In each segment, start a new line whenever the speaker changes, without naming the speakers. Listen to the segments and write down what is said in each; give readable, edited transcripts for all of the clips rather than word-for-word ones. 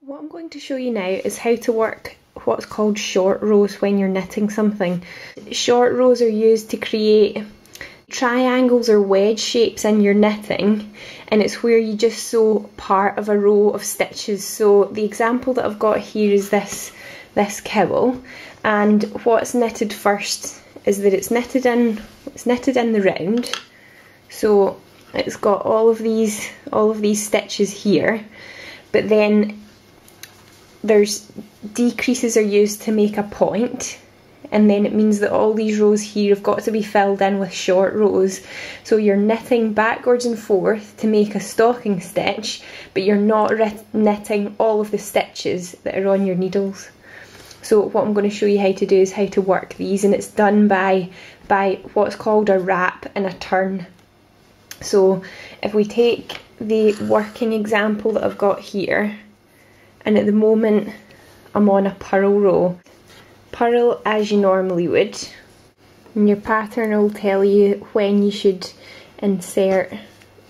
What I'm going to show you now is how to work what's called short rows when you're knitting something. Short rows are used to create triangles or wedge shapes in your knitting, and it's where you just sew part of a row of stitches. So the example that I've got here is this cowl, and what's knitted first is that it's knitted in the round. So it's got all of these stitches here, but then there's decreases are used to make a point, and then it means that all these rows here have got to be filled in with short rows. So you're knitting backwards and forth to make a stocking stitch, but you're not knitting all of the stitches that are on your needles. So what I'm going to show you how to do is how to work these, and it's done by what's called a wrap and a turn. So if we take the working example that I've got here, and at the moment I'm on a purl row. Purl as you normally would, and your pattern will tell you when you should insert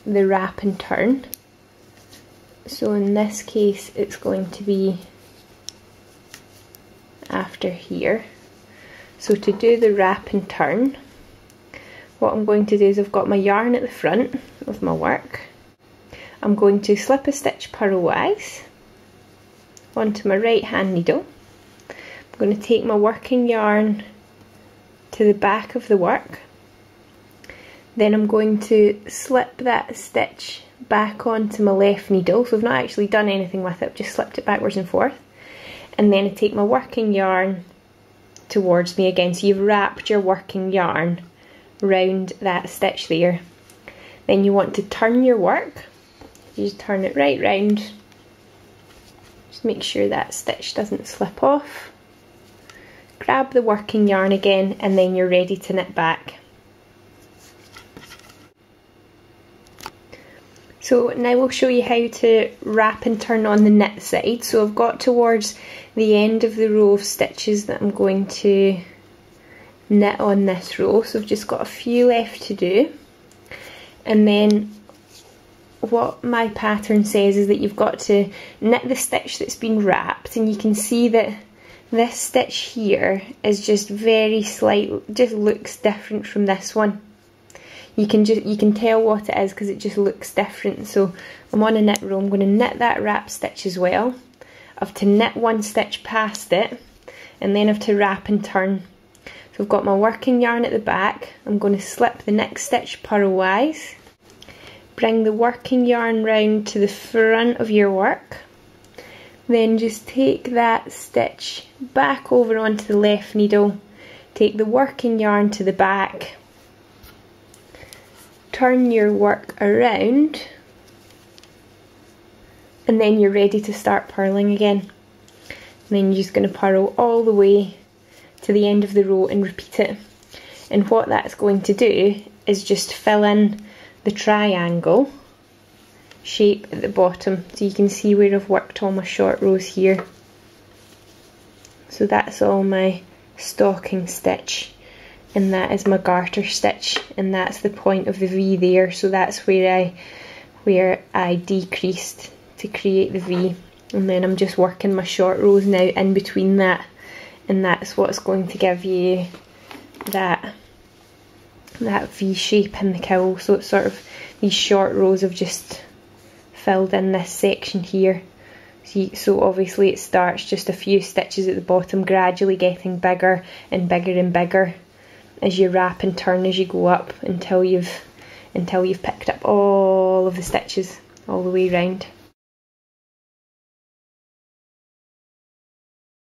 the wrap and turn. So in this case it's going to be after here. So to do the wrap and turn, what I'm going to do is I've got my yarn at the front of my work. I'm going to slip a stitch purlwise onto my right hand needle. I'm going to take my working yarn to the back of the work. Then I'm going to slip that stitch back onto my left needle. So I've not actually done anything with it, I've just slipped it backwards and forth. And then I take my working yarn towards me again. So you've wrapped your working yarn round that stitch there. Then you want to turn your work. You just turn it right round. Just make sure that stitch doesn't slip off. Grab the working yarn again, and then you're ready to knit back. So now we'll show you how to wrap and turn on the knit side. So I've got towards the end of the row of stitches that I'm going to knit on this row. So I've just got a few left to do. And then what my pattern says is that you've got to knit the stitch that's been wrapped, and you can see that this stitch here is just very slight, just looks different from this one. You can tell what it is because it just looks different. So I'm on a knit row, I'm going to knit that wrap stitch as well. I have to knit one stitch past it, and then I have to wrap and turn. So I've got my working yarn at the back, I'm going to slip the next stitch purlwise, bring the working yarn round to the front of your work, then just take that stitch back over onto the left needle, take the working yarn to the back, turn your work around, and then you're ready to start purling again. And then you're just going to purl all the way to the end of the row and repeat it. And what that's going to do is just fill in the triangle shape at the bottom. So you can see where I've worked all my short rows here. So that's all my stocking stitch, and that is my garter stitch, and that's the point of the V there. So that's where I decreased to create the V, and then I'm just working my short rows now in between that, and that's what's going to give you that V shape in the cowl. So it's sort of these short rows have just filled in this section here. So obviously it starts just a few stitches at the bottom, gradually getting bigger and bigger and bigger as you wrap and turn as you go up until you've picked up all of the stitches all the way round.